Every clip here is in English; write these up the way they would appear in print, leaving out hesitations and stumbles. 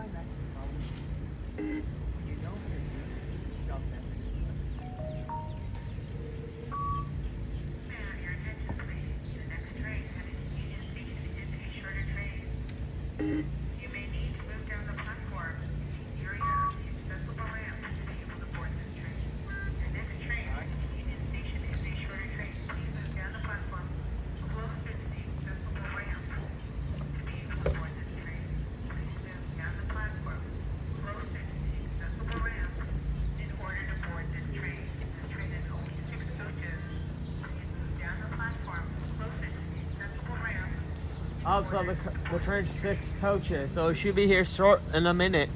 find that's the problem. When you know how to do this, it's self-evident. Ma'am, your attention please. The next train heading to Union Station is a shorter train. You may need to move down the platform in the area of the accessible ramp to be able to board this train. Your next train heading to Union Station is a shorter train. Please move down the platform closer to the accessible ramp to be able to board this train. Please move down the platform closer to the accessible ramp in order to board this train. This train is only 6 coaches. Please move down the platform closer to the accessible ramp. Oh, so the train's 6 coaches, so it should be here short in a minute.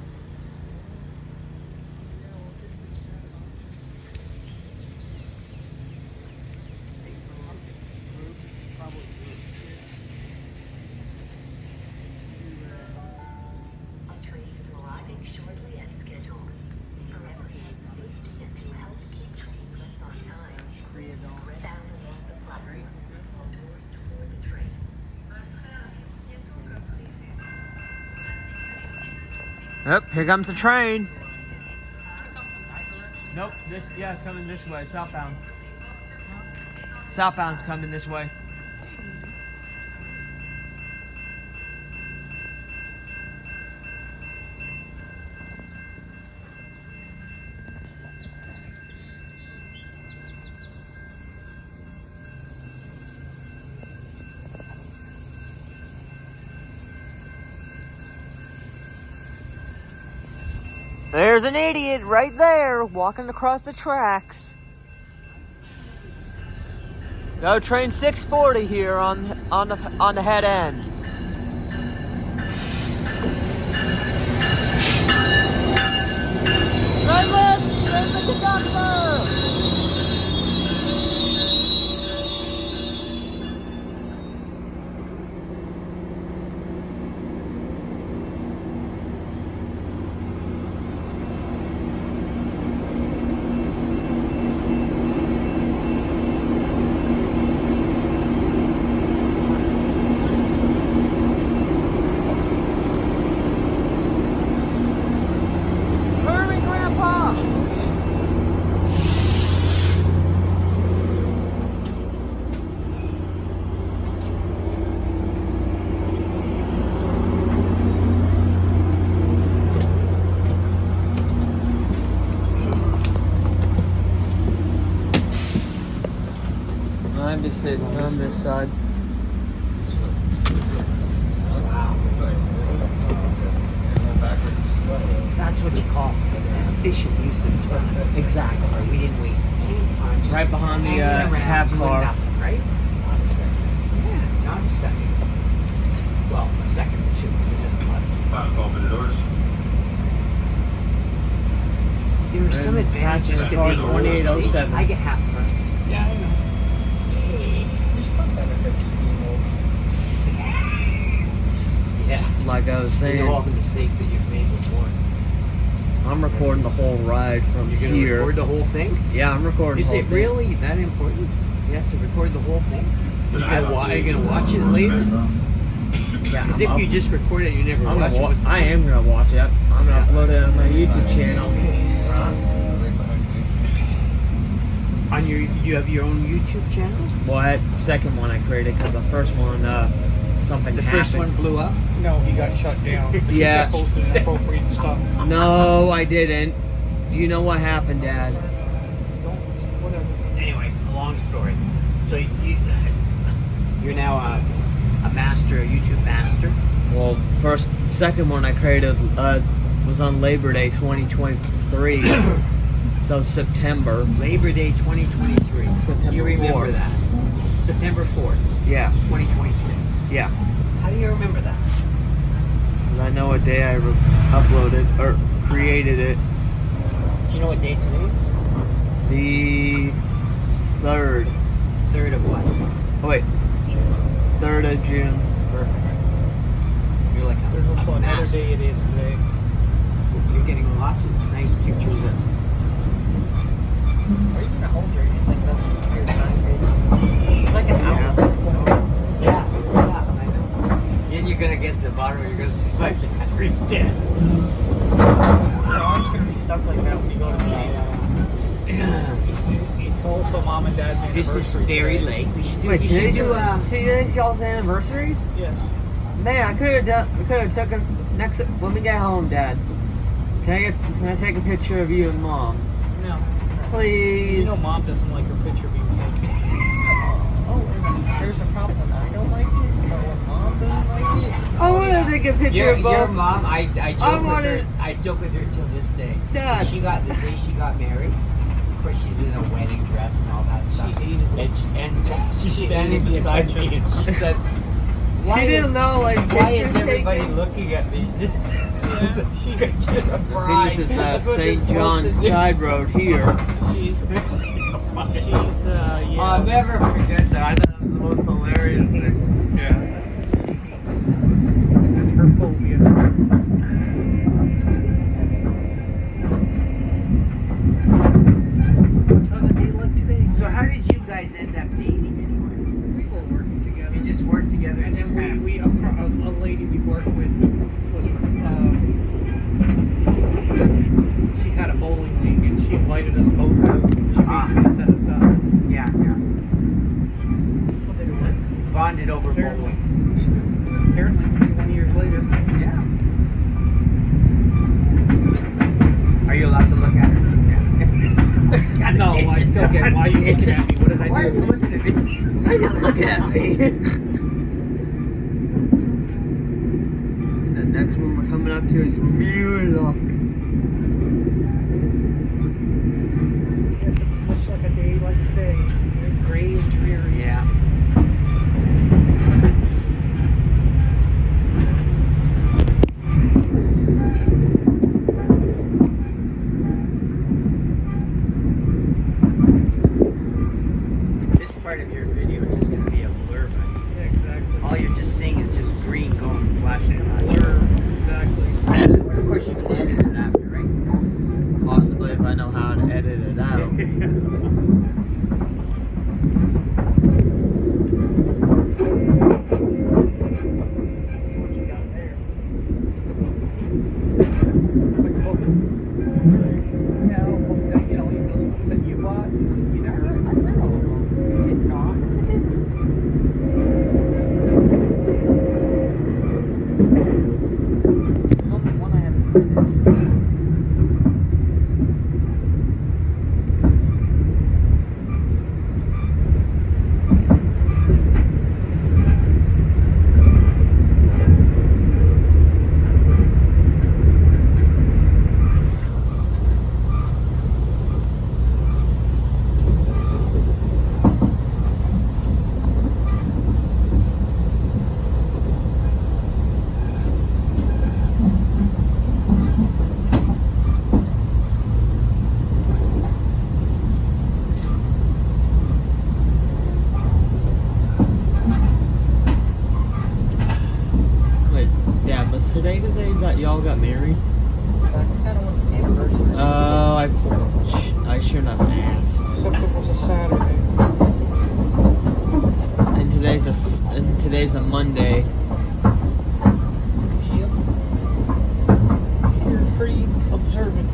A train is arriving shortly as scheduled. For everyone's safety and to help keep trains left on time, spread out along the platform. Doors toward the train. Yep, here comes the train. Nope, it's coming this way, southbound. Southbound's coming this way. There's an idiot right there walking across the tracks. Go train 640 here on the head end. Right left the conductor. I'm just sitting on this side. That's what you call efficient use of time. Exactly. We didn't waste any time. Just Right behind the hanging around cab doing car. nothing, right? Not a second. Yeah, not a second. Well, a second or two because it doesn't left. Open the doors. There are some And advantages to car being 2807. I get half price. Yeah, I know. Hey. There's some benefits to being old. Yeah. Like I was Think of all saying, the mistakes that you've made before. I'm recording the whole ride from You're gonna here. record the whole thing? Yeah, I'm recording Is the whole it thing. really that important? You have to record the whole thing? Are you gonna watch it later? Yeah, Because if you just record it, you never I'm watch gonna it. what's the I point? am gonna watch it. I'm gonna upload it on my YouTube channel. On you have your own YouTube channel? Well, that second one I created because the first one, something The happened. first one blew up? No, he got shut down. He Yeah. kept posting inappropriate stuff. No, I didn't. Do you know what happened, Dad? Don't, whatever. Anyway, a long story. So you're now a master, a YouTube master? Well, second one I created was on Labor Day 2023. So September. Labor Day 2023. September You remember 4th. that? September 4th, Yeah, 2023. yeah. How do you remember that? 'Cause I know what day I uploaded or created it. Do you know what day today is? The 3rd. 3rd of what? Oh wait, 3rd of June. Perfect. You're like There's also a another master. day it is today. You're getting lots of nice pictures of. Are you gonna hold your hand like that? Your size, baby? It's like an hour. Yeah, I know. And you're gonna get to the bottom, you're gonna see my battery's dead. Your arm's gonna be stuck like that when you go to sleep. It's also mom and dad's This anniversary. is very today. late. We should do. Wait, we should do. today's y'all's anniversary? Yes. Man, I could have took a next when we get home, Dad. Can I take a picture of you and Mom, No. please? You know mom doesn't like her picture being taken. Oh, there's a problem. I don't like it. Or mom doesn't like it. I want to take a picture Your of both. mom, I joke with wanted- her. I joke with her till this day. Dad. The day she got married. Of course, she's in a wedding dress and all that stuff. She hated it. And she's She standing hated the beside me, attention. and she says, She didn't know, like, why is pictures everybody taken. looking at me?" She Because you're a bride. This is That's what St. you're supposed John's to do. side road here. She's Yeah. I'll never forget that. I thought it was the most hilarious thing. Yeah. That's her phobia. How's the day like today? So how did you guys end up dating anyway? We were working together. You just worked together And just then kind a lady we worked with was, she had a bowling league and she invited us both out. She basically set us up. yeah. What did it work? Bonded over Apparently. bowling. Apparently 21 years later. Yeah. Are you allowed to look at her? Yeah. No, I still get, why are you looking at me? What did I do? Why are you looking at me? Why are you looking at me? And the next one we're coming up to is Mulock. Yes, it's much like a day like today. Very gray and dreary. Yeah. This part of your video is just going to be a blur, buddy. Yeah, exactly. All you're just seeing is just green going flashing. Blur. Exactly. Of course, you can edit it after, right? Possibly if I know how to edit it out. So what you got there? It's like a book. Yeah, a book that, you know, those books that you bought. You never read. I read all of them. You did not. Yes, I did. There's only one I haven't finished. Wait, Dad, was today the day that y'all got married? That's kind of what the anniversary is. Oh, I shouldn't have asked. Except it was a Saturday. And today's a Monday. Yep. You're pretty observant.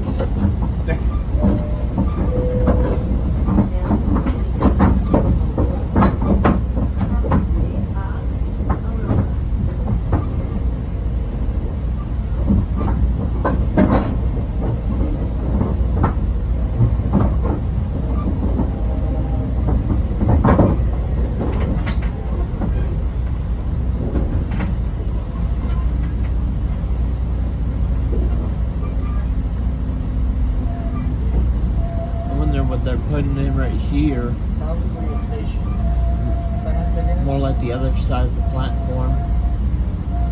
I wonder what they're putting in right here. Probably a station. If I had to guess. More like the other side of the platform.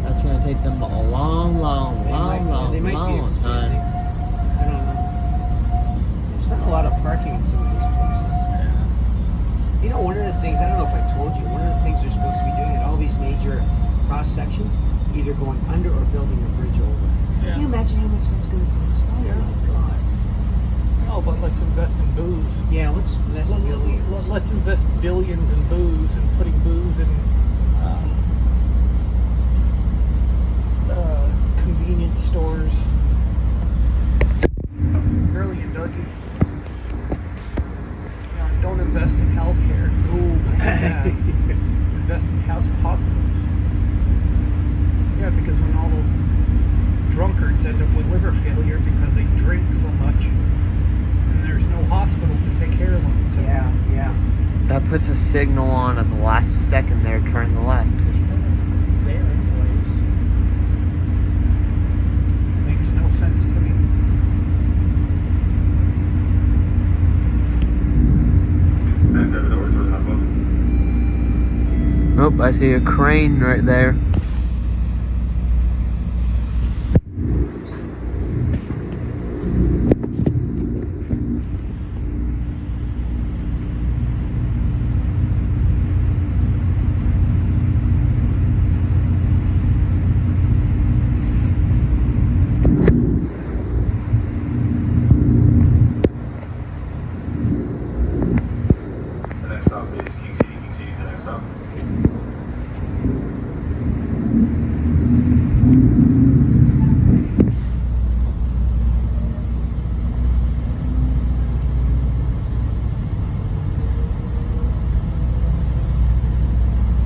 That's gonna take them a long They might be long expanding. time. I don't know. There's not a lot of parking in some of these places. You know, one of the things, I don't know if I told you, one of the things they're supposed to be doing at all these major cross sections, either going under or building a bridge over. Can you imagine how much that's going to cost? Oh Yeah. my God. No, but let's invest in booze. Yeah, let's invest billions. Let's invest billions in booze and putting booze in invest in hospitals. Yeah, because when all those drunkards end up with liver failure because they drink so much, and there's no hospital to take care of them. So Yeah, yeah. That puts a signal on at the last second there, turn left. there's no one there anyways. Makes no sense to me. Nope, I see a crane right there. The next stop is King City. King City's the next stop.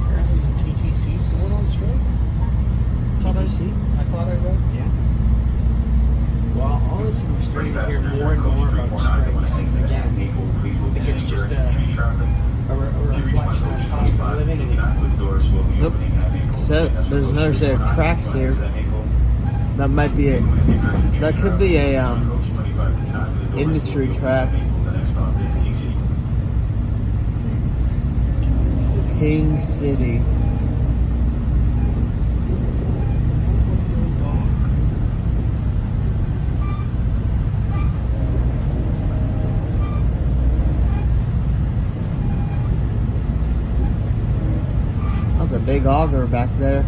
Apparently the TTC's going on strike. TTC? I thought I read. Yeah. Well, honestly, we're starting to hear more and more about strikes. Again, I think it's just a reflection of cost of living. And Nope. So, there's another set of tracks here. That might be a, that could be a industry track. King City. That's a big auger back there.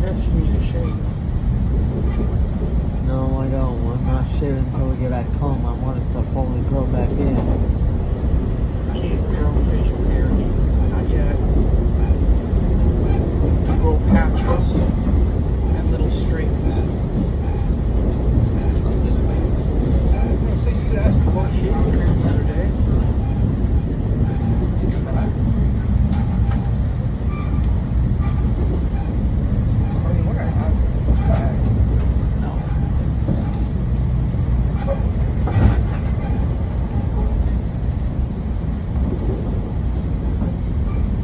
Yes, you need a shave. No, I don't. I'm not shaving until we get back home. I want it to fully grow back in. Can't grow facial hair. Not yet. Grow patches and little strings. You asked me about shaving cream the other day. I mean, what I have no.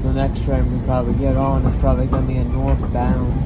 So next train we probably get on is probably gonna be a northbound.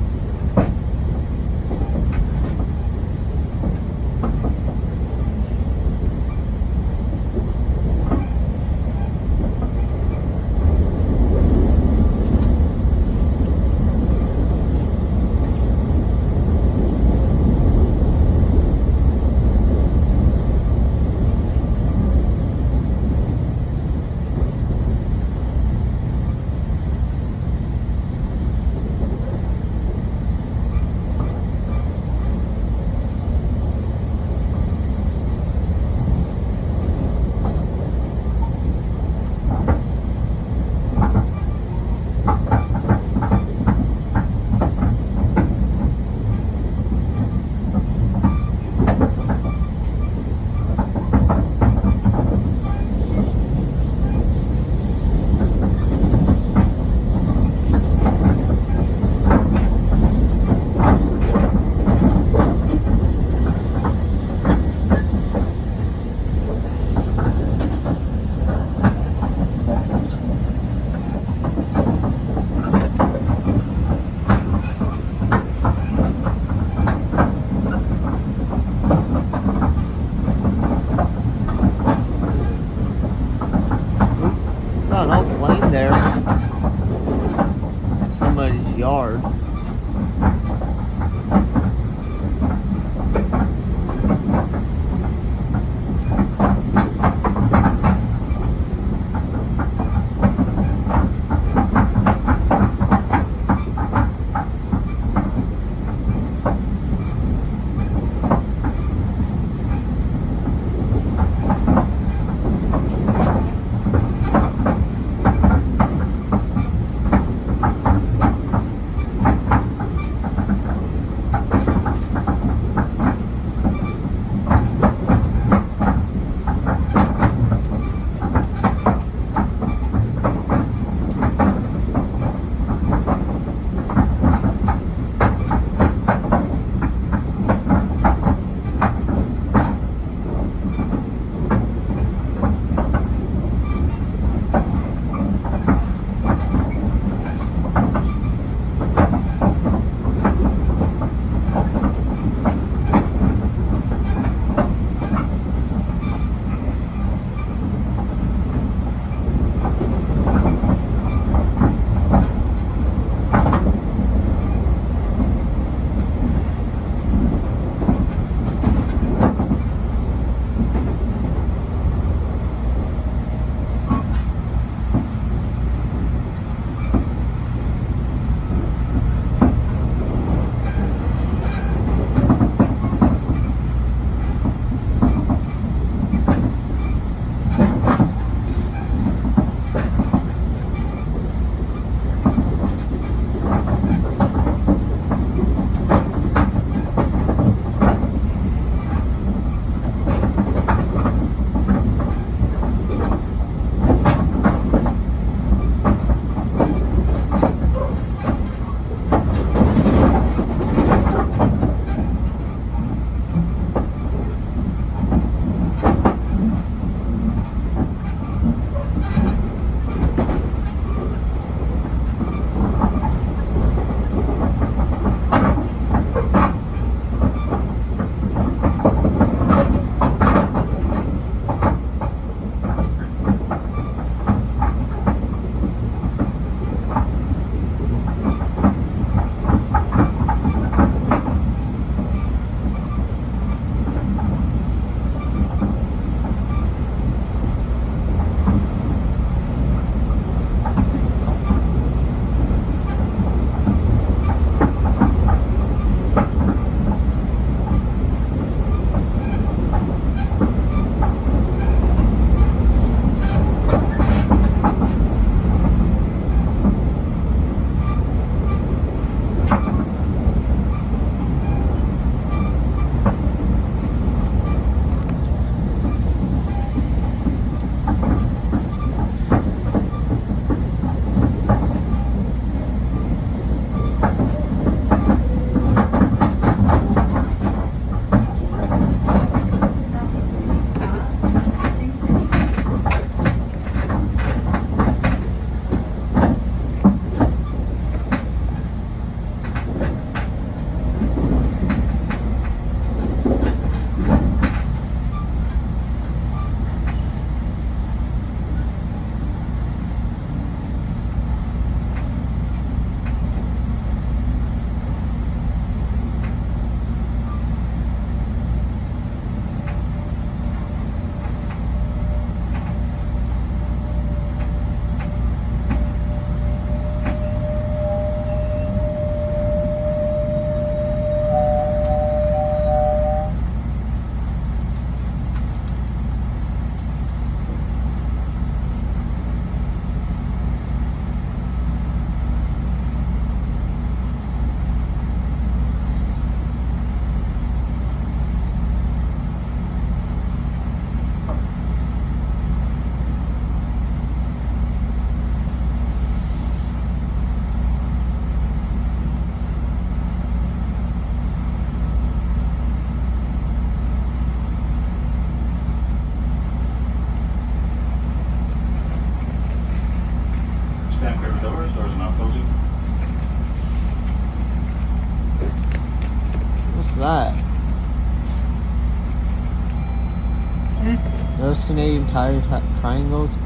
those Canadian Tire triangles? No.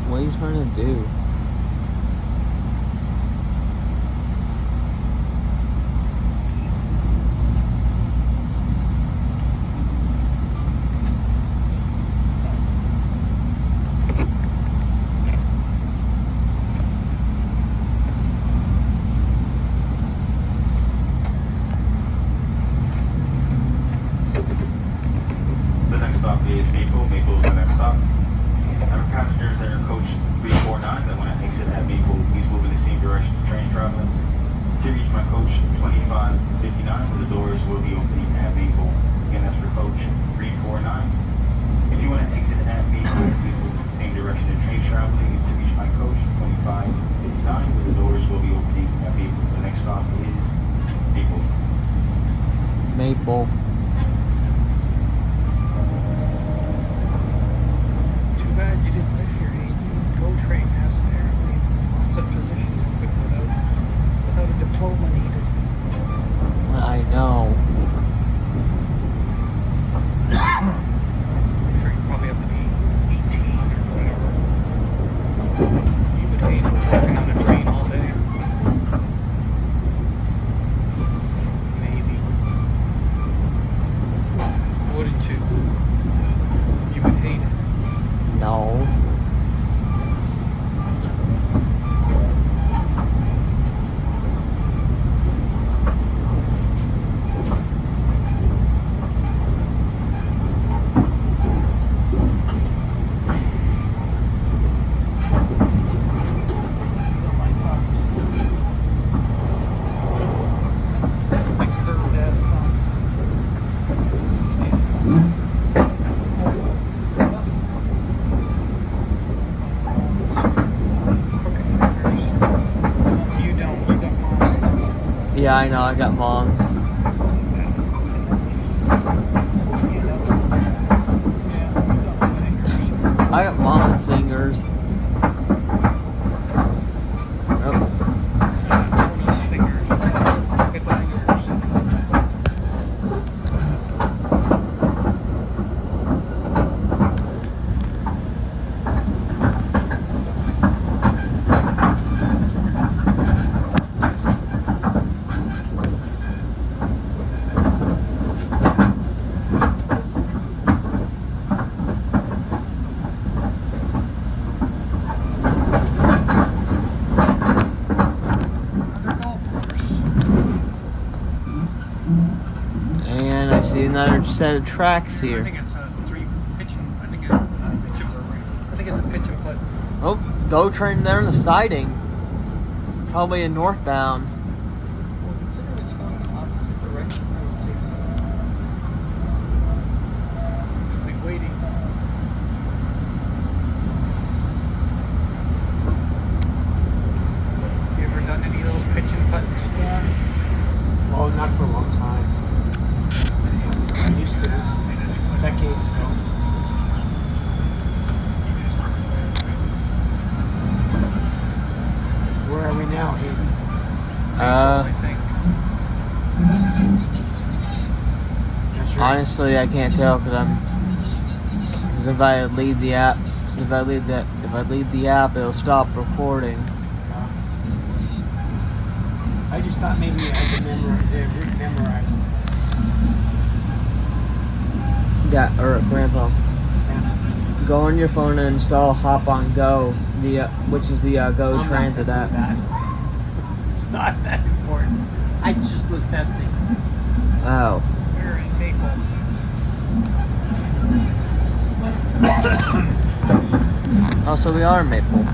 What are you trying to do? The next stop is Maple. Maple is the next stop. Our passengers that are coach 349 that want to exit at Maple, please move in the same direction the train is traveling. To reach my coach 2559, the doors will be opening at Maple. Again, that's for coach 349. If you want to exit at Maple, please move in the same direction the train is traveling. To reach my coach 2559, the doors will be opening at Maple. The next stop is Maple. Maple. Too bad you didn't live here. GO train has apparently lots of positions open without a diploma needed. I know. I'm sure you probably have to be 18 or whatever. You would hate walking on a train all day. Maybe. Wouldn't you? You would hate it. No. Like curved ass You don't. You got mom's stuff. Yeah, I know. I got mom's. I got mama's fingers. Oh, Tony's fingers. Look at yours. and I see another set of tracks I here. think it's a pitch and putt. Oh, GO train there in the siding. Probably a northbound. Well, considering it's going the opposite direction, I would say so. Just like waiting. You ever done any of those pitch and putts, John? Oh, not for a long time. I used to, decades ago. Where are we now, Hayden? I think. That's right. Honestly, I can't tell because if I leave the app, if I leave the app, it'll stop recording. I just thought maybe I could memorize it. Yeah, or Grandpa, Yeah. go on your phone and install Hop on Go, which is the Go I'm not Transit gonna do app. that. It's not that important. I just was testing. Oh, We're in Maple. oh, so we are in Maple.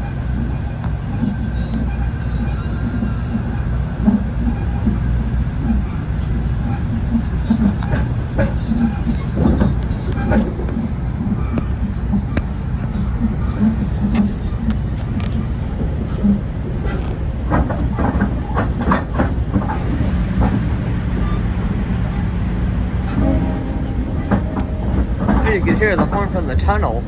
You could hear the horn from the tunnel.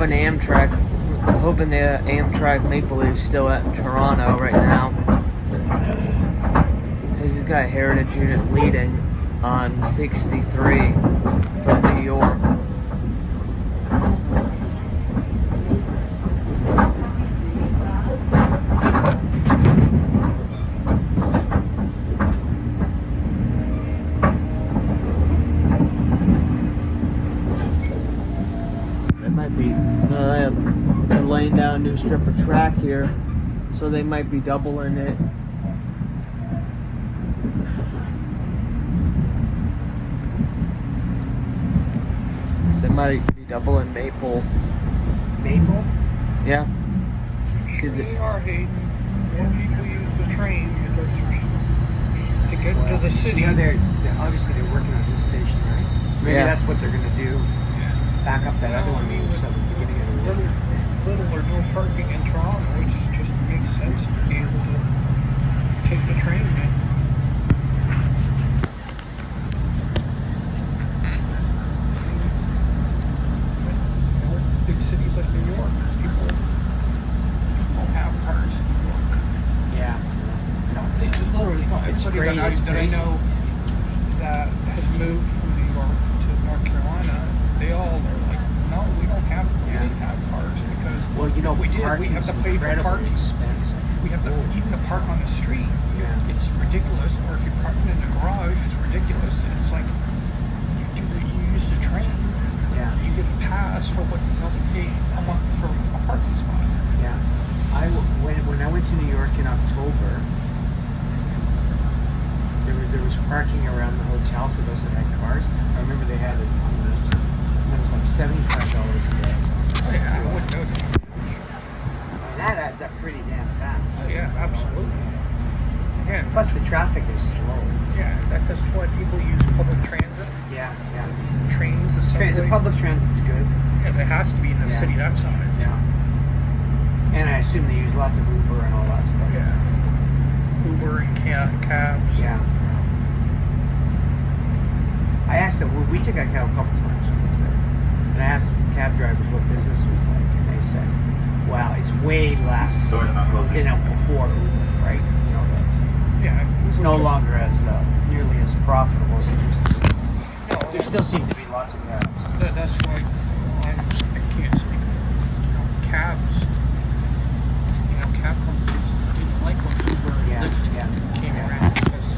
hoping the Amtrak Maple Leaf's still at Toronto right now. Because he's got a Heritage unit leading on 63 from New York. They're laying down a new strip of track here, so they might be doubling it. They might be doubling Maple. Maple? Yeah. They are, Hayden. More people use the train because to get to the city. You know, they're obviously they're working on this station, right? So maybe that's what they're gonna do. Back up that other one, maybe at the beginning of the road. Little or no parking in Toronto, which just makes sense to be able to take the train in. Big cities like New York, people don't have cars in New York. Yeah. No, it's literally not. It's Everybody crazy, that I know that has moved from New York to North Carolina, they all are like, no, we didn't have cars because if we did, we have to pay for parking. Expensive. We have to even to park on the street. Yeah. It's ridiculous. Or if you park it in the garage, it's ridiculous. It's like you use the train. Yeah. You get a pass for what you normally pay a month for a parking spot. Yeah. When I went to New York in October, there was parking around the hotel for those that had cars. I remember they had it. It was like $75 a day. Oh, yeah, I wouldn't know that. And that adds up pretty damn fast. Oh, yeah, absolutely. Again, Plus the traffic is slow. yeah, that's why people use public transit. Yeah, yeah. Trains, the subway. The public transit's good. Yeah, it has to be in a Yeah. city that size. Yeah. And I assume they use lots of Uber and all that stuff. Yeah. Uber and cabs. Yeah. I asked them, we took a cab a couple times when I was there. And I asked cab drivers what business was like, and they said, well, it's way less, before Uber, right? You know, it's no longer as nearly as profitable as it used to be. No, There still seem to be lots of cabs. that's why I can't speak for cabs. Cab companies didn't like when Uber and Lyft came around because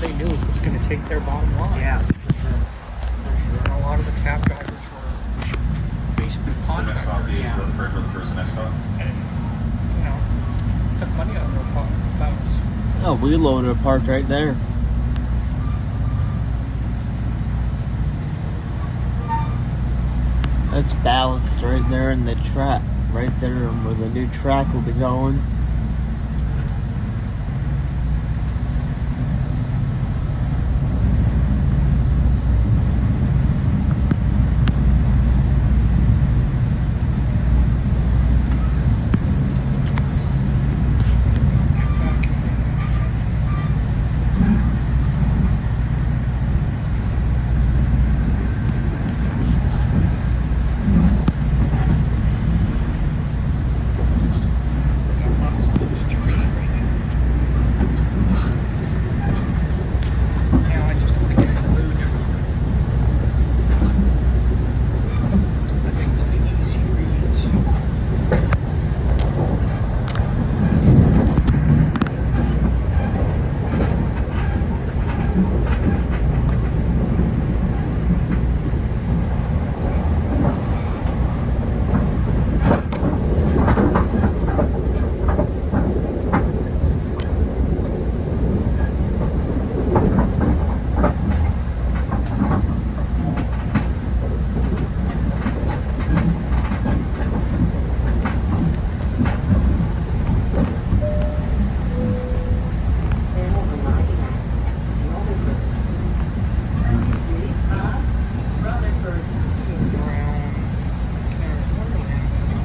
they knew it was going to take their bottom line. Yeah, for sure. And a lot of the cab drivers were basically contractors. And, took money out of their pockets. Oh, we loaded a park right there. That's ballast right there in the track. Right there where the new track will be going.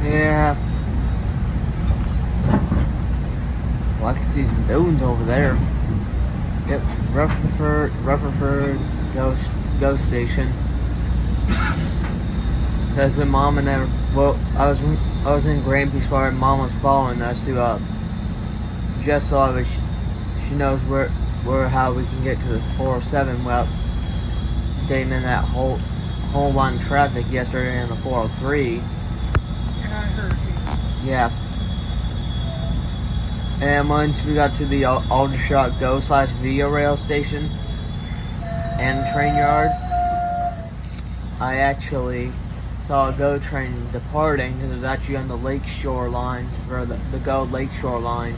Yeah. Well, I can see some buildings over there. Yep, Rutherford GO Station. Because when Mama never, I was in Grampy's car and Mom was following us to just so she knows how we can get to the 407 without staying in that whole line of traffic yesterday on the 403. Yeah, I heard you. Yeah. And once we got to the Aldershot GO / Via Rail station and train yard, I actually saw a GO train departing because it was actually on the Lakeshore line for the GO Lakeshore line.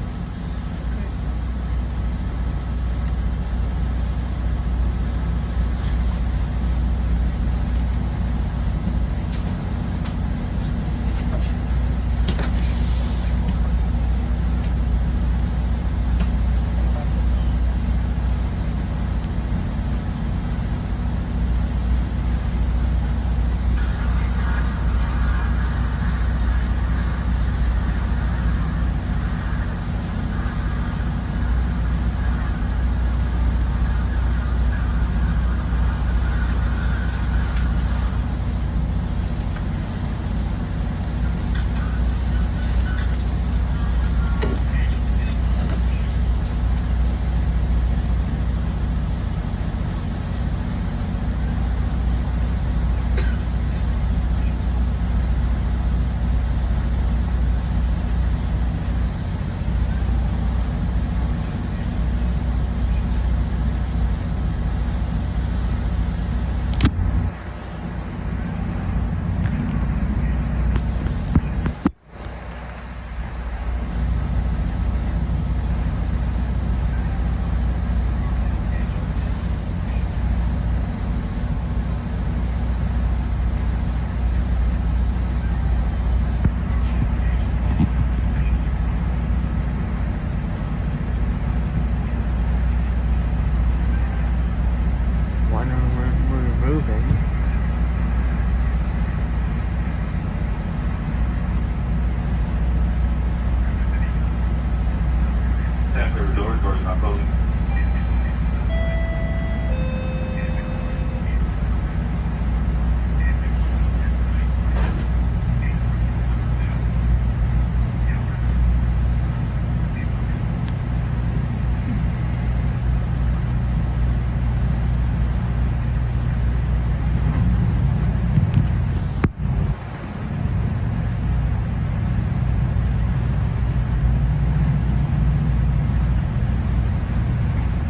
After the doors not closing.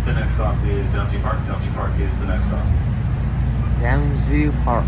The next stop is Downsview Park. Downsview Park is the next stop. Downsview Park.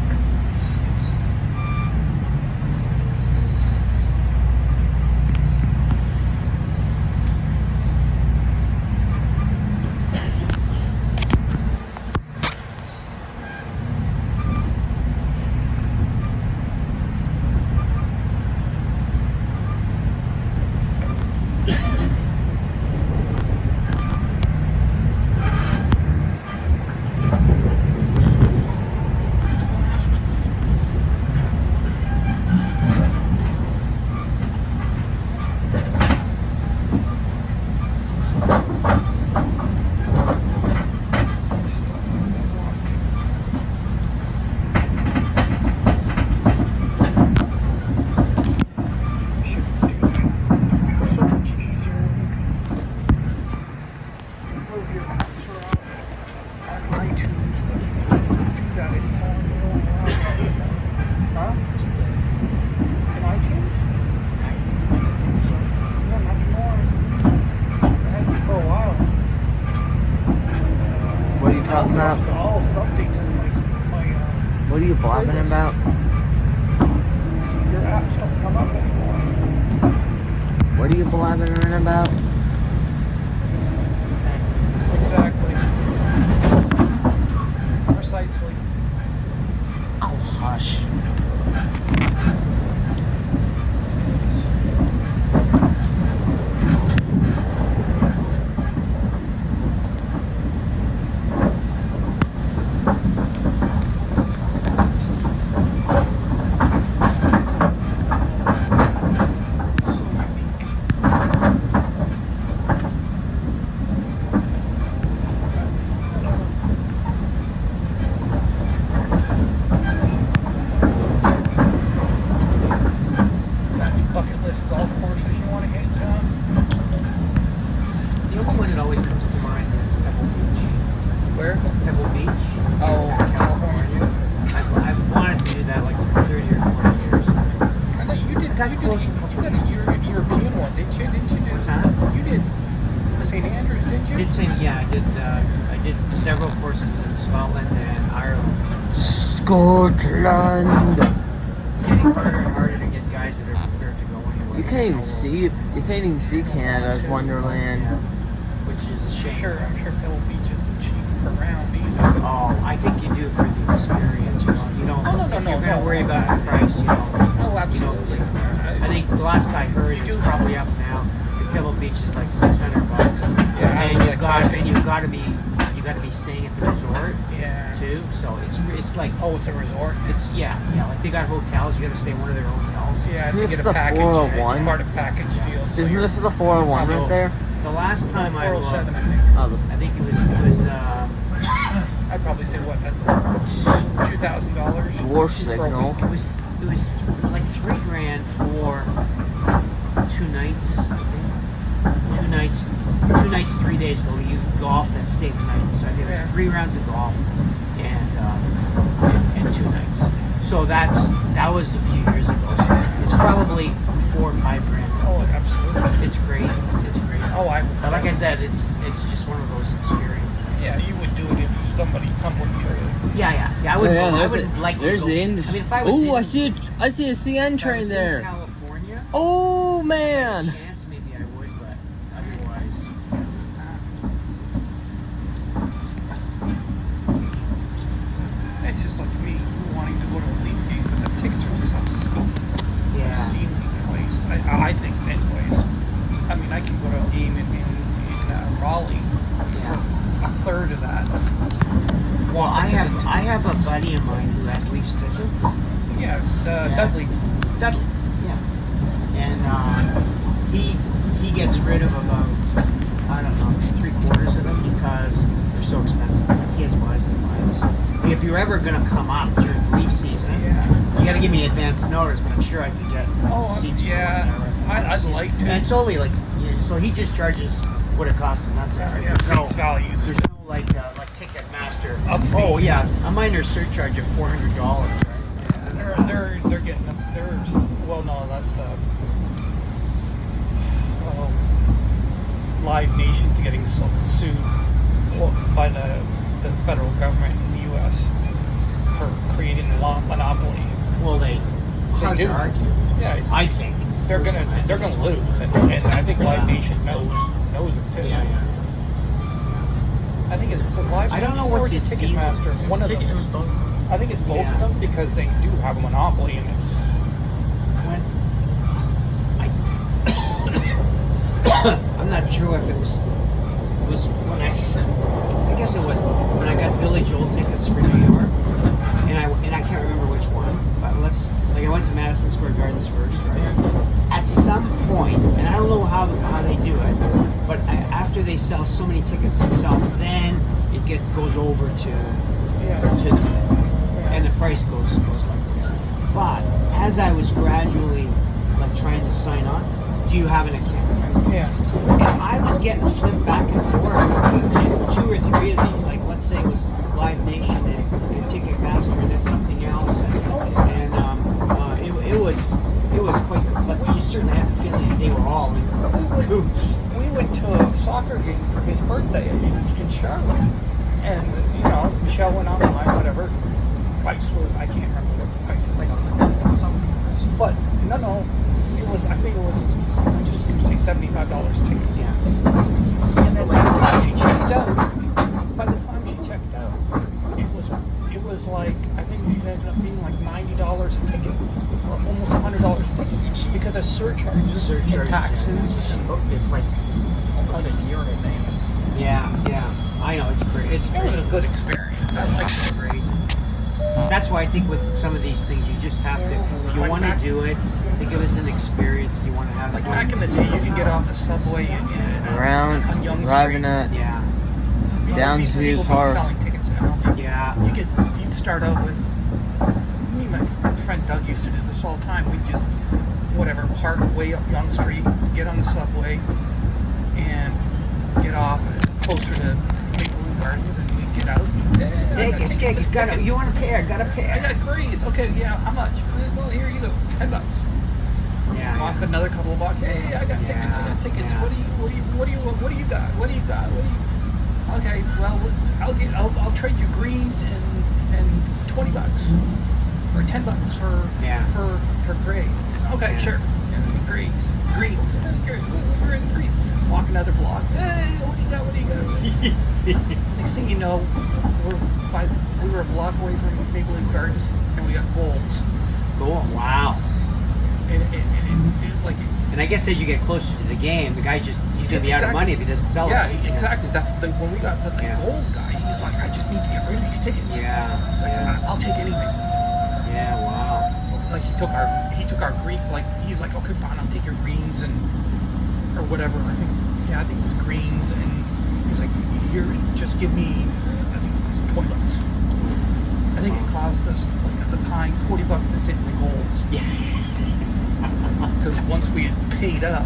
Talking about? All updates in my What are you blabbing about? your apps don't come up anymore. What are you blabbing about? Exactly. Precisely. Oh, hush. I did several courses in Scotland and Ireland. Scotland. It's getting harder and harder to get guys that are prepared to go anywhere. You can't even see Canada's Wonderland. Yeah. Which is a shame. I'm sure Pebble Beach isn't cheap per round either. Oh, I think you do for the experience. You don't. Oh, no, if you're gonna worry about the price, Oh, you don't absolutely. live there. I think the last I heard, You it's do. probably up now. The Pebble Beach is like $600. Yeah, and like you got to be staying at the resort Yeah. too. So it's like Oh, it's a resort. it's yeah. Like they got hotels. You got to stay in one of their hotels. Yeah, Isn't to this get the a package. 401? It's part of package deal. So Isn't this the 401 right there? The last time I looked, 407, I think. Oh, the I think it was I'd probably say what, $2,000. dwarf for a signal. week. it was like $3,000 for 2 nights. I think 2 nights, 3 days ago. You golfed and stayed the night. So I did Yeah. 3 rounds of golf and 2 nights. So that was a few years ago. So it's probably $4 or $5,000. Oh, absolutely. It's crazy. It's crazy. Oh, But like I said, it's just one of those experience things. Yeah, you would do it if somebody come with you. Yeah. I would. Yeah, go. I there's would a- like there's to go. the indus- I mean, if I was Oh, in, I see a CN if I train was in there. California. Oh man. Chance, maybe I would, but otherwise, It's just like me wanting to go to a Leaf game, but the tickets are just yeah. obscenely priced. I think, anyways. I mean, I can go to a game in Raleigh for a third of that. Well, I have a buddy of mine who has Leafs tickets. Yeah, Yeah. Dudley. Dudley. Yeah. And he gets rid of about I don't know 3/4 of them because they're so expensive. Like he has buys and buys. If you're ever gonna come up during Leaf season, Yeah. you got to give me advance notice. But I'm sure I could get seats. for yeah. I'd like to. And it's only like so he just charges what it costs, and that's it. Right? Yeah, There's no- face values. There's no like Ticketmaster. Up Oh fees. yeah, a minor surcharge of $400. Right? They're getting them. Well, no, that's Live Nation's getting sued by the federal government in the U.S. for creating a monopoly. Well, they hard do. to argue. Yeah, I think they're gonna lose, and I think Live Nation knows it too. Yeah. I think it's a Live I don't know Nation what or the it's a deal Ticketmaster. is. One of them. It was both. I think it's both Yeah. of them because they do have a monopoly, and it's I'm not sure if it was when I guess it was when I got Billy Joel tickets for New York, and I can't remember which one, but I went to Madison Square Gardens first, right? At some point, and I don't know how they do it, but after they sell so many tickets themselves, then it goes over to and the price goes like this. But as I was gradually like trying to sign on, do you have an account? yeah. And I was getting flipped back and forth to 2 or 3 of these. Like let's say it was Live Nation and Ticketmaster and then something else, and it was quite. But you certainly had the feeling that they were all in coots. We went to a soccer game for his birthday in Charlotte, and Michelle went online, whatever. Price was, I can't remember what the price is, something. But no, it was. I think it was. I'm just gonna say $75 a ticket. Yeah. And then by the time she checked out, it was like I think it ended up being like $90 a ticket, or almost $100 a ticket, because of surcharges, and taxes. It's like Almost a year in advance. yeah. I know it's crazy. It's It was crazy. a good experience. I liked It's it. crazy. That's why I think with some of these things, you just have to. If you Like want to back- do it, think of it as an experience. You want to have Like it. back in the day, you could get off the subway on Young Driving Street. at Yeah. down These to people Park. be selling tickets now. Yeah. You'd start out with. Me and my friend Doug used to do this all the time. We'd just park way up Young Street, get on the subway, and get off closer to Maple Gardens, and we'd get out. Hey, you want to pay? I got to pay. I got greens. Okay, yeah. How much? Well, here you go. $10. Yeah. Walk another couple of blocks. Hey, I got tickets. I got tickets. Yeah. What do you got? Okay, well, I'll trade you greens and $20 or $10 for grays. Okay, Yeah. sure. And greens. We're in greens. Walk another block. Hey, what do you got? What do you got? Next thing you know, we were a block away from Maple Leaf Gardens, and we got golds. Cool. Wow. Like. And I guess as you get closer to the game, the guy's he's going to be out of money if he doesn't sell Yeah, it. exactly. That's when we got the gold guy. He's like, I just need to get rid of these tickets. Yeah. He's like, I'll take anything. Yeah. Wow. Like he took our green. Like he's like, okay, fine, I'll take your greens or whatever. I think it was greens, and he's like, here, just give me, I think it was $20. I think it cost us like at the time $40 to sit in the golds. Yeah. Because once we had paid up.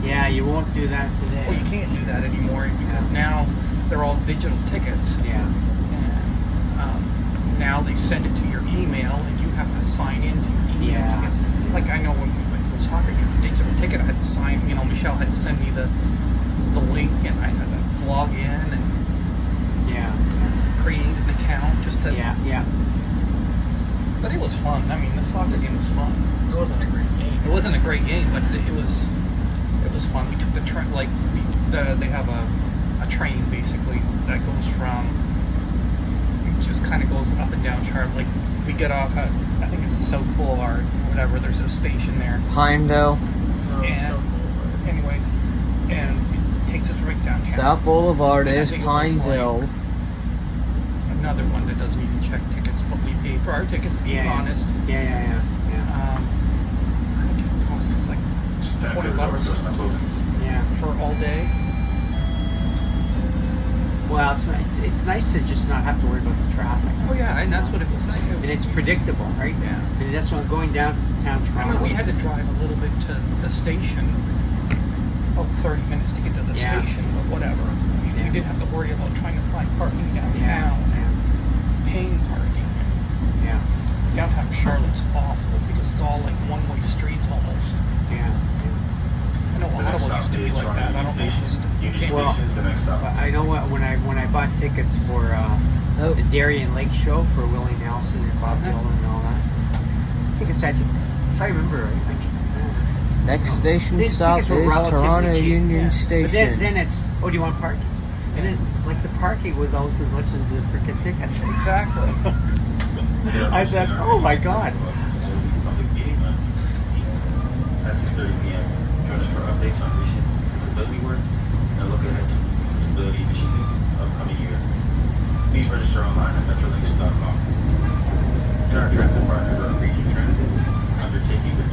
Yeah, you won't do that today. Well, you can't do that anymore because now they're all digital tickets. Yeah. And now they send it to your email, and you have to sign into your email. Yeah. Like I know when we went to the soccer game, digital ticket, I had to sign. Michelle had to send me the link, and I had to log in and create an account just to. Yeah. But it was fun. I mean, the soccer game was fun. It wasn't a great game. It wasn't a great game, but it was fun. We took the train, they have a train basically that goes from, it just kind of goes up and down Charlotte. Like we get off at, I think it's South Boulevard, or whatever. There's a station there. Pineville. And anyways, and it takes us right downtown. South Boulevard And I is think it was Pineville. Another one that doesn't even check tickets, but we paid for our tickets. Being honest. Yeah. I think it cost us like $20 for all day. Well, it's nice to just not have to worry about the traffic. Oh yeah, and that's what it was nice. And it's predictable, right? Yeah. And that's what going downtown I Toronto. mean, we had to drive a little bit to the station. About 30 minutes to get to the station, but whatever. I mean, we didn't have to worry about trying to find parking downtown, paying parking. Yeah. Downtown Charlotte's awful because it's all like one-way streets almost. Yeah. I know Ottawa used to be like that. I don't know if it's still. Well, I know what when I bought tickets for the Darien Lake show for Willie Nelson and Bob Dylan and all that. Tickets, I think, if I remember right. Next station The stop is tickets were relatively Toronto cheap. Union But Station. then it's, do you want parking? And then, like, the parking was almost as much as the freaking tickets. Exactly. I thought, oh my God. Public meeting at 6:30 p.m. Join us for updates on recent accessibility work and look ahead to accessibility initiatives upcoming year. Please register online at metrolinks.com. In our transit partner, Region Transit, undertaking the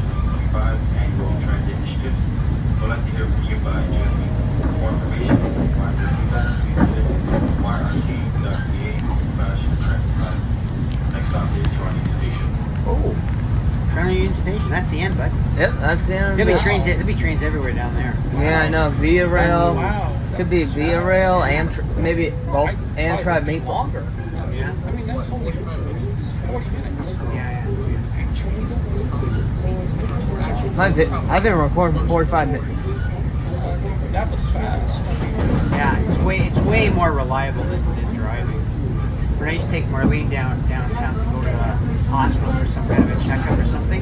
2025 annual transit initiatives, we'd like to hear from you by June. For more information, find your feedback, please visit yrc.ca/transit plan. Next stop is Toronto Union Station. Oh, Toronto Union Station. That's the end, bud. Yep, that's the end of There'll be the- trains. There'll be trains everywhere down there. Yeah, I know. Via Rail. Wow. Could be Via Rail, maybe both I thought it Amtrak was Maple. longer. Yeah. I mean, that was only 40 minutes. Yeah. I've been recording for 45 minutes. That was fast. Yeah, it's way more reliable than driving. When I used to take Marlene downtown to go to a hospital for some kind of a checkup or something,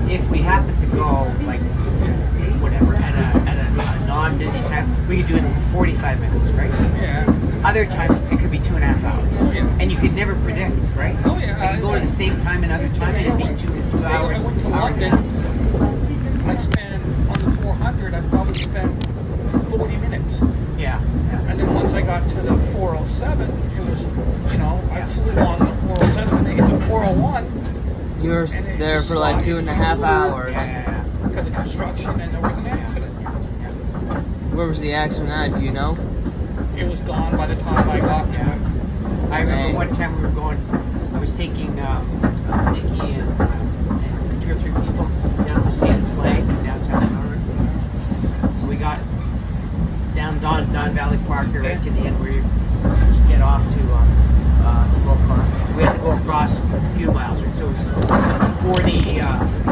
if we happened to go like whatever at a non-busy time, we could do it in 45 minutes, right? Yeah. Other times it could be 2.5 hours, Oh, yeah. and you could never predict, right? Oh, yeah. I could go to the same time another time, and it'd be two hours. I went to hour and a London. half, so. I spent on the 400. I probably spent 40 minutes. Yeah. And then once I got to the 407, it was, I flew on the 407 and then get to 401 You were there for like 2.5 hours. Yeah. because of construction, and there was an accident. Where was the accident at? Do you know? It was gone by the time I got to it. I remember one time we were going, I was taking Nikki and 2 or 3 people down to see the play downtown Toronto. So we got down Don Valley Park or right to the end where you get off to go across. We had to go across a few miles, right? So it was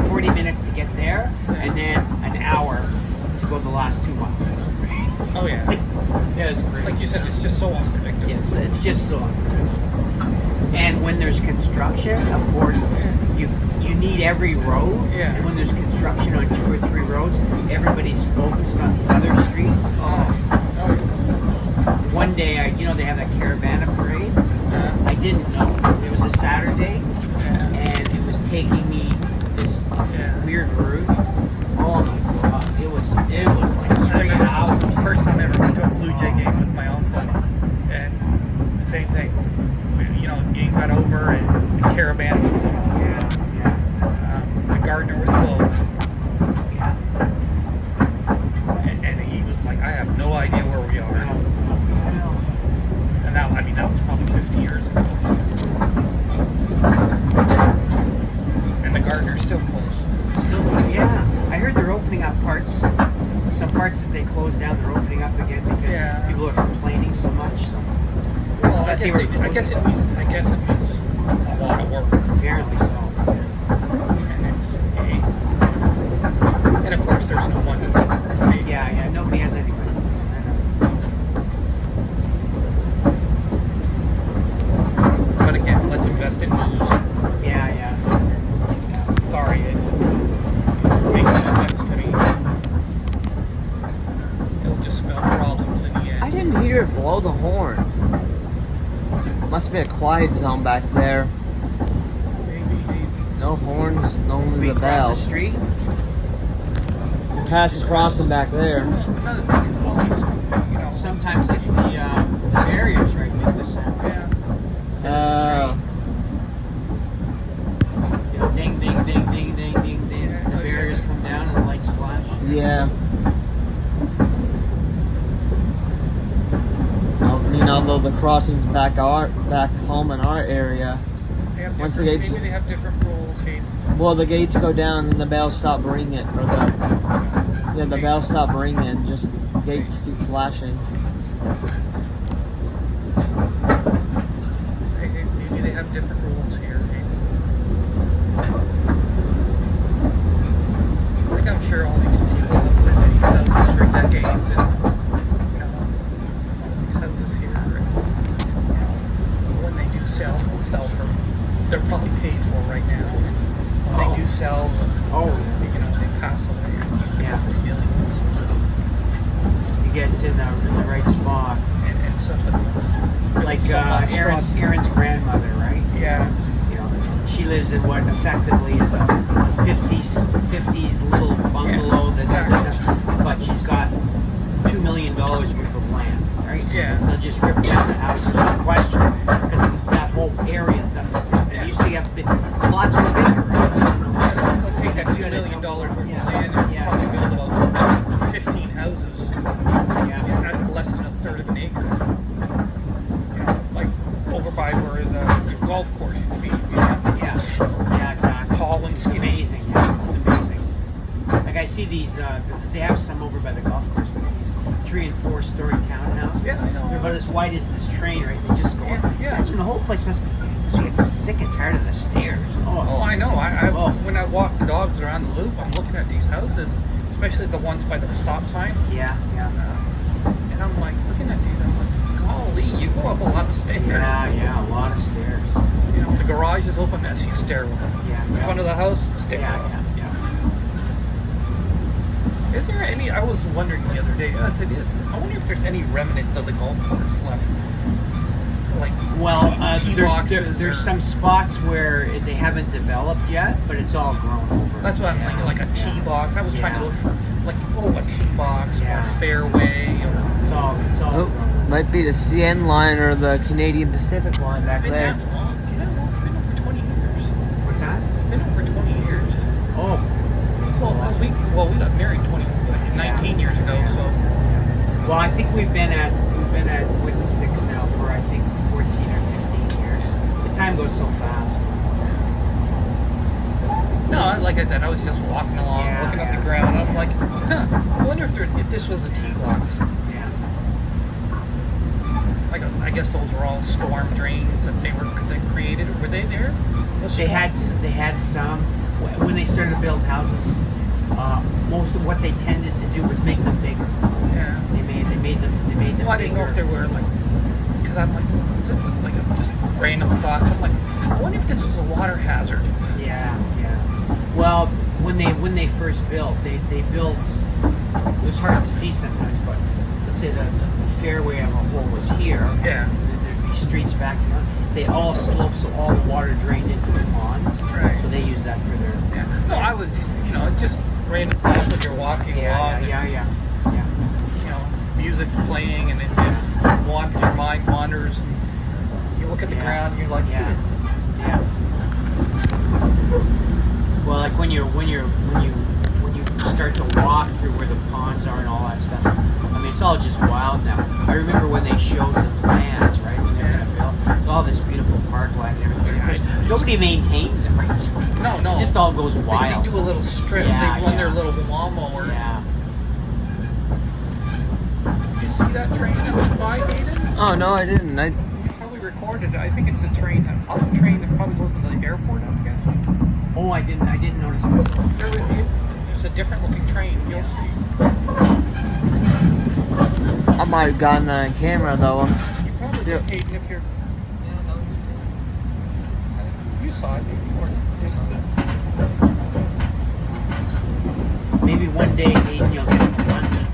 40 minutes to get there, and then an hour to go the last 2 miles. Oh yeah. Yeah, it's crazy. Like you said, it's just so unpredictable. It's just so unpredictable. And when there's construction, of course, you need every road. Yeah. And when there's construction on 2 or 3 roads, everybody's focused on these other streets. One day, they have that Caravana parade. I didn't know. It was a Saturday, and it was taking me this weird route. Oh my God! It was like 3 hours. First time I ever went to a Blue Jay game with my uncle, and the same thing. The game got over, and the Caravan was going on. The Gardner was closed. Yeah. And he was like, I have no idea where we are. And that was probably 50 years ago. And the Gardner's still closed. Still, I heard they're opening up some parts that they closed down. They're opening up again because people are complaining so much. So. Well, I guess it needs a lot of work. Apparently so. And of course, there's no money. Yeah, nobody has any money. But again, let's invest in booze. Yeah. Sorry, it makes no sense to me. It'll just spell problems in the end. I didn't hear it blow the horn. Must be a quiet zone back there. Maybe. No horns, only We the cross bell. the street. Cash is crossing back there. Another thing, always, Sometimes it's the barriers right near the sound. Yeah. Instead of the train. Ding, ding, ding, ding, ding, ding, ding. The barriers come down and the lights flash. Yeah. Although the crossings back home in our area, once the gates, maybe they have different rules. well, the gates go down and the bells stop ringing, or the bells stop ringing. Just gates keep flashing. Maybe they have different rules here. Like I'm sure all these people have lived in these houses for decades, and all these houses here, when they do sell for, they're probably paid for right now. When they do sell, they pass away. They go for millions. You get in the right spot. And somebody Like someone Aaron's grandmother, right? Yeah. She lives in what effectively is a 50s little bungalow but she's got $2 million worth of land, right? Yeah. They'll just rip down the house, there's no question, because that whole area's done the same thing. They used to have lots were bigger, right? They'll take that $2 million worth of land and probably build about 15 houses at less than a third of an acre. Like over by where the golf course used to be. Yeah, exactly. Tall and It's skinny. amazing, it's amazing. Like I see these, they have some over by the golf course, like these 3- and 4-story townhouses. Yeah, I know. They're about as wide as this train, right? They just go up. Yeah. Imagine the whole place must get sick and tired of the stairs. Oh, I know. When I walk the dogs around the loop, I'm looking at these houses, especially the ones by the stop sign. Yeah. And I'm like, looking at these, I'm like, golly, you go up a lot of stairs. Yeah, a lot of stairs. The garage is open, that's your stairwell. The front of the house, stairwell. Yeah. Is there any? I was wondering the other day. As it is, I wonder if there's any remnants of the golf course left. Like tee boxes. There's some spots where they haven't developed yet, but it's all grown over. That's what I'm thinking, like a tee box. I was trying to look for a tee box or a fairway. It's all. Might be the CN line or the Canadian Pacific line back It's been there. that long? Yeah, it's been over 20 years. What's that? It's been over 20 years. Oh. So, because we got married 19 years ago, so. Well, I think we've been at Wooden Sticks now for 14 or 15 years. The time goes so fast. No, like I said, I was just walking along, looking at the ground. I'm like, I wonder if this was a tee box. Yeah. Like, I guess those were all storm drains that they created. Were they there? They had some when they started to build houses most of what they tended to do was make them bigger. Yeah. They made them Well, I didn't know if bigger. there were like, because I'm like, this is like a just random thoughts. I'm like, I wonder if this was a water hazard. Yeah. Well, when they first built, they built. It was hard to see sometimes, but let's say the fairway of a hole was here. Yeah. And then there'd be streets back. They all sloped, so all the water drained into the ponds. Right. So they use that for their. Yeah. No, I was, just random thoughts when you're walking along. Yeah. You know, music playing, and it just your mind wanders. And you look at the ground, and you're like, Yeah. Well, like when you start to walk through where the ponds are and all that stuff. I mean, it's all just wild now. I remember when they showed the plans, right? When they were gonna build all this beautiful parkland and everything. Yeah, Of course, nobody maintains it, right? So No. it just all goes They wild. do a little strip. Yeah, They run yeah. their little lawnmower. Yeah. You see that train that went by, Hayden? Oh no, I didn't. You probably recorded it. I think it's a train that probably goes to the airport, I'm guessing. Oh, I didn't notice myself. There's a different looking train. You'll see. I might have gotten that on camera though. I'm You probably still. did, Hayden, if you're. You saw it. You recorded it. Maybe one day, Hayden, you'll get to London,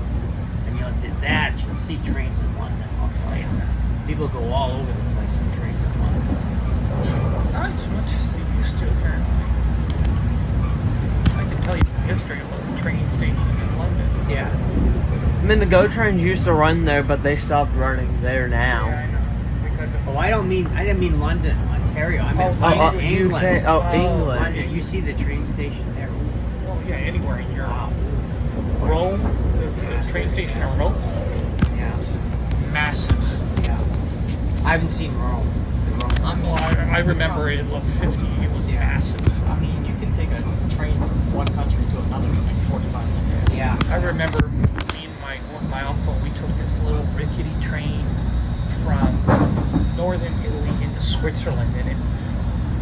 and you'll do that. You'll see trains in London. I'll tell you. People go all over the place in trains in London. Not as much as they used to, apparently. I can tell you some history about the train station in London. Yeah. I mean, the GO trains used to run there, but they stopped running there now. Yeah, I know. Because of Oh, I didn't mean London, Ontario. I meant London, England. UK. Oh, England. London. You see the train station there. well, yeah, anywhere in Europe. Wow. Rome, the train station in Rome, Yeah. massive. Yeah. I haven't seen Rome. Well, I remember it at 50. It was massive. I mean, you can take a train from one country to another in like 45 minutes. Yeah. I remember me and my uncle, we took this little rickety train from northern Italy into Switzerland, and it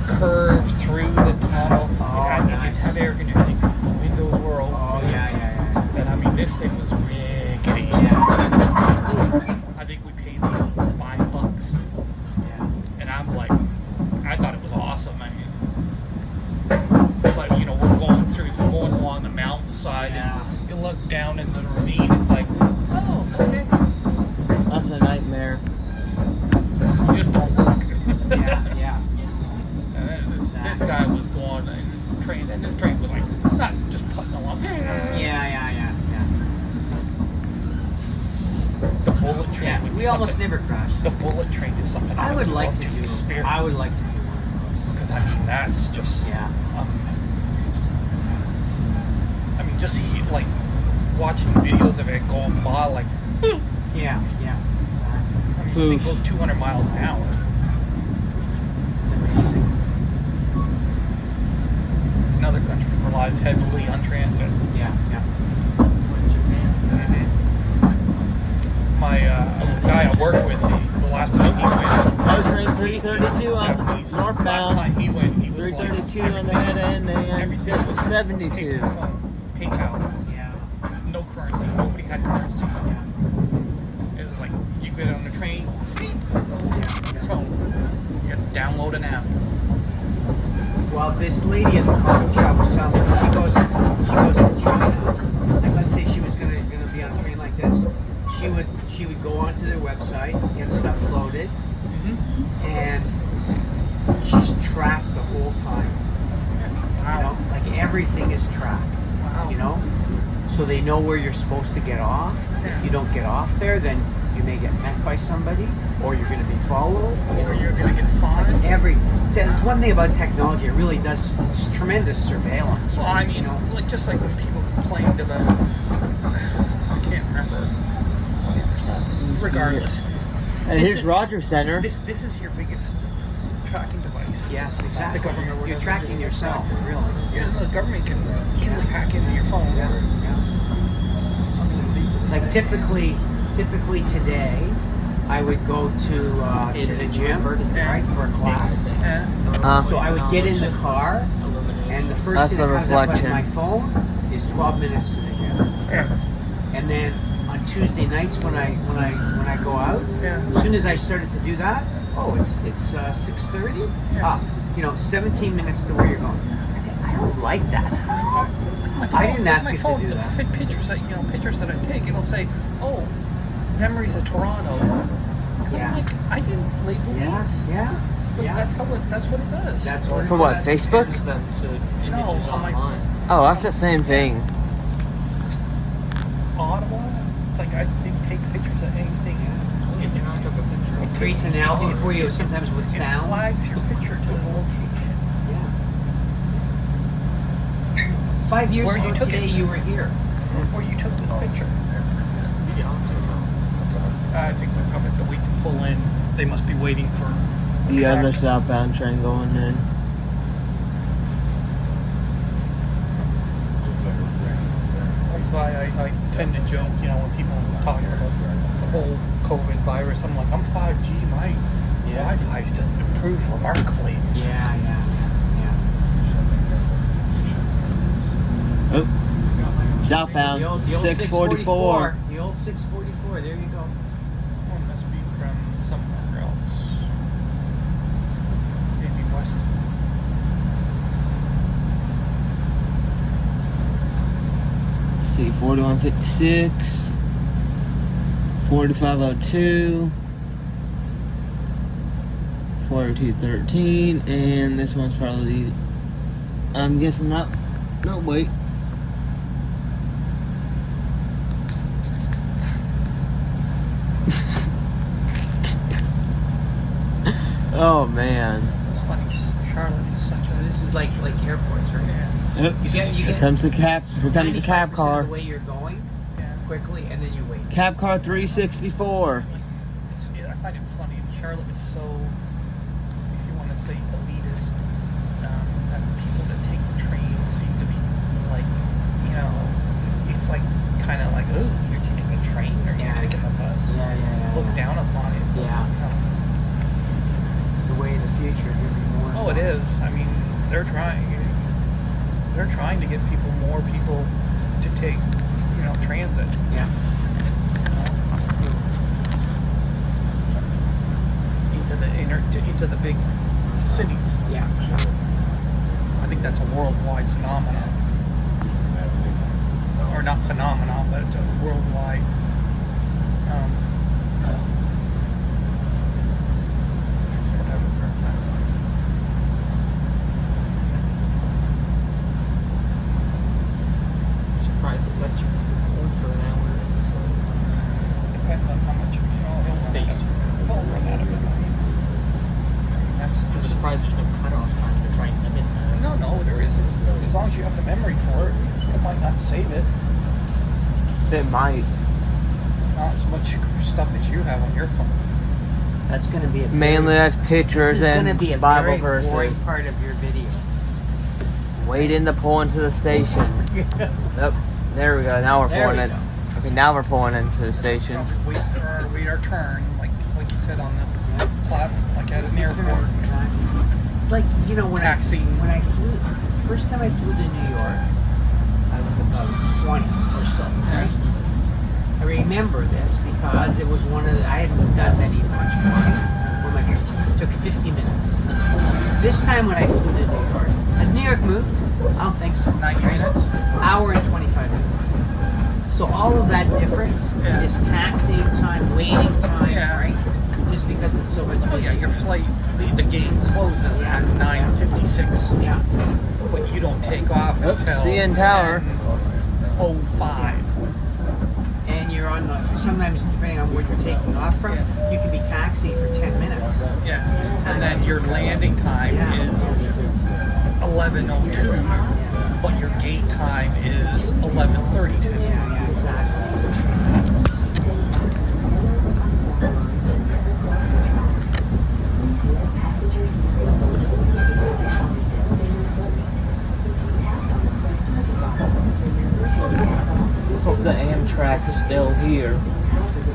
curved through the tunnel. Oh, It didn't nice. have air conditioning. The windows were open. Oh, yeah. And I mean, this thing was rickety. Yeah. I think we paid like $5. Yeah. And I'm like, I thought it was awesome. I mean, but we're going along the mountainside, Yeah. and you look down in the ravine. It's like, oh, okay, That's a nightmare. you just don't work. Yeah. And this guy was going, and this train was like not just putting along. Yeah. The bullet train. Yeah. would be We almost something- never crashed. The bullet train is something I would like love to do. experience. I would like to do one of those. Because I mean, that's just. Yeah. I mean, just like watching videos of it going by, like. Yeah. Exactly. I mean, it goes 200 miles an hour. It's amazing. Another country relies heavily on transit. Yeah. My guy I work with, the last time he went, GO train 332 on last northbound. time he went, he was 332 like, on the head end and everything was 72. PayPal, Yeah. no currency. Nobody had currency. It was like you get on the train, beep, your phone, you have to download an app. Well, this lady at the coffee shop was telling me she goes to China. Like, let's say she was gonna be on a train like this. She would go onto their website, get stuff loaded, and she's tracked the whole time. You know, like everything is tracked. Wow. You know, so they know where you're supposed to get off. If you don't get off there, then you may get met by somebody, or you're going to be followed, Or you're gonna get fined. It's one thing about technology. It really does. It's tremendous surveillance. Well, I mean, like just like when people complained about, I can't remember. Regardless, And This here's is- Rogers Center. this is your biggest tracking device. Yes, exactly. The government would You're have- tracking yourself, really. The government can easily hack into your phone. Like typically today, I would go to the gym, right, for a class. Yeah. So I would get in the car, and the first That's thing that the comes up on reflection. my phone is 12 minutes to the gym. Yeah. And then on Tuesday nights when I go out, Yeah. as soon as I started to do that, it's 6:30. Yeah. 17 minutes to where you're going. I don't like that. I didn't ask my it to phone, do that. Pictures that I take, it'll say, "Oh, memories of Toronto." And Yeah. I'm like, I didn't label these. Yeah. But that's what it does. That's what. For what, Facebook? Use them to images No, on my online. Oh, that's the same thing. Ottawa. It's like I didn't take pictures of anything. Anything I took a picture It of. creates an album for you, sometimes with It sound. flags your picture to the location. Yeah. 5 years Where ago you took today, it. you were here. Where you took this picture. Yeah. I think they're probably the week to pull in. They must be waiting for The truck. other southbound train going in. That's why I tend to joke, when people talk about the whole COVID virus. I'm like, I'm 5G, my Wi-Fi's just improved remarkably. Yeah. Oh, southbound, The old 644. The old 644. There you go. Oh, it must be from somewhere else. Maybe west. Let's see, 4156, 4502, 4213, and this one's probably, I'm guessing not, no, wait. Oh man. It's funny. Charlotte is such So a. this is like airports, right? Yeah. Yep. You get Here comes the cab 95% car. of the way you're going Yeah. quickly, and then you wait. Cab car 364. I find it funny. Charlotte is so, if you want to say elitist, that people that take the train seem to be like, it's like kind of like, oh, you're taking the train or you're Yeah. taking the bus. Yeah. Look down upon it. Yeah. It's the way of the future. You'll be more. Oh, it is. I mean, they're trying. They're trying to get more people to take, transit. Yeah. Into the big cities. Yeah. I think that's a worldwide phenomenon. Or not phenomenon, but it's a worldwide. I'm surprised it let you record for an hour. Depends on how much Space. He'll run out of it. That's I'm just surprised there's no cutoff time to train them in that. no, there isn't. As long as you have the memory for it, it might not save it. It might. Not as much stuff as you have on your phone. That's going to be a Mainly that's pictures This is going to and be a Bible very boring verses. part of your video. Waiting to pull into the station. Yep. There we go. Now we're There pulling we in. go. Okay, now we're pulling into the station. Wait our turn, like you said on the platform, like at an airport. Exactly. It's like Taxi. when I flew. First time I flew to New York, I was about 20 or so. Right? I remember this because it was one of the, I hadn't done many much flying. One of my first. It took 50 minutes. This time when I flew to New York, has New York moved? I don't think so. 90 minutes. Hour and 25 minutes. So all of that difference Yeah. is taxiing time, waiting time, Yeah. right? Just because it's so much Oh yeah, busier. your flight, the gate closes at 9:56, Yeah. but you don't take off Oops, until CN Tower. 10:05. And you're on the, sometimes depending on where you're taking off from, Yeah. you can be taxiing for 10 minutes. Yeah, and then your landing time Yeah. is 11:02, but your gate time is 11:32. Yeah, exactly. Hope the Amtrak's still here.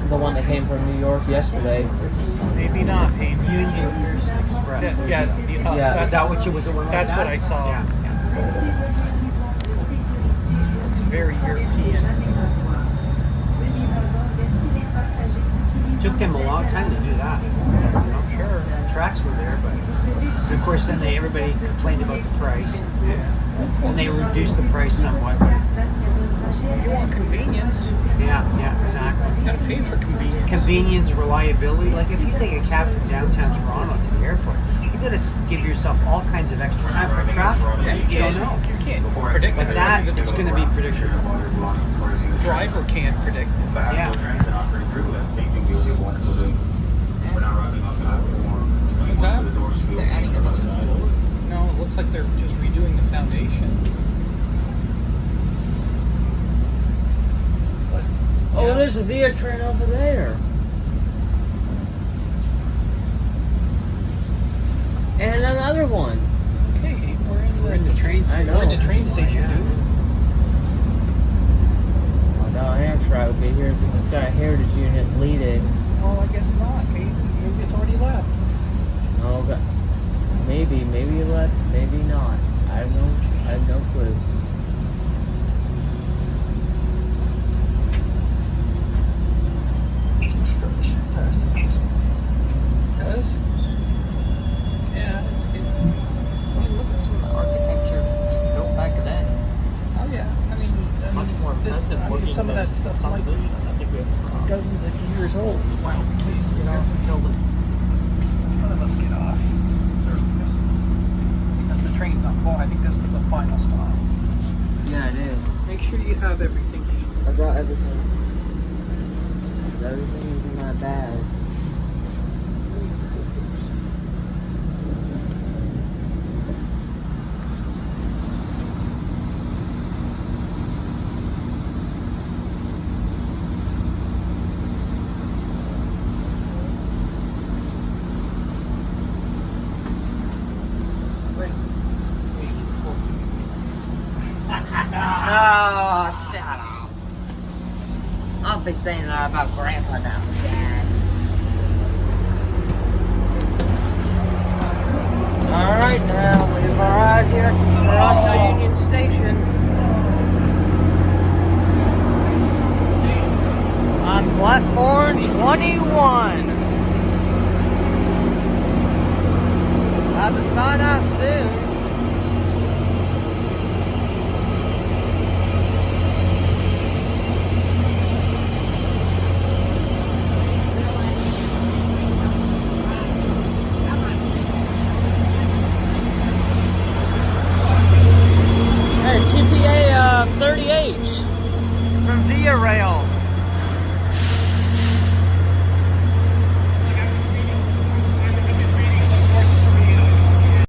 The one that came from New York yesterday. Maybe not, Hayden. Union Pearson Express. Yeah, Yeah. Is that what you was the one like That's that? what I saw. Yeah. So very European. Took them a long time to do that. You know? Sure. Tracks were there, but of course then everybody complained about the price. Yeah. And they reduced the price somewhat. You want convenience. Yeah, exactly. You gotta pay for convenience. Convenience, reliability. Like if you take a cab from downtown Toronto to the airport, you gotta give yourself all kinds of extra time for traffic. Yeah, You don't know. You can't predict But it. that, it's gonna be predictable. The driver can't predict it. Yeah. What's that? They're adding another floor. No, it looks like they're just redoing the foundation. But, Oh, yeah. there's a Via train over there. And another one. Okay, We're in the train I station. know. We're in the train station, dude. Oh, no, Amtrak will be here because it's got a heritage unit leading. Well, I guess not. Maybe it's already left. Oh, God. Maybe it left, maybe not. I have no clue. Construction faster. Does? Yeah. I mean, look at some of the architecture built back then. Oh yeah. I mean, Much more impressive looking some of than that stuff's some like of this stuff. I think we have dozens of years old. Wow. You know. killed it. None of us get off. Because the train's not full. I think this is the final stop. Yeah, it is. Make sure you have everything. I got everything. Everything is in my bag. Oh, shut up. I'll be saying that about Grandpa now. Dad. Alright, now we've arrived here at Toronto Union Station. On platform 21. About to sign out soon. TPA 30H from Via Rail.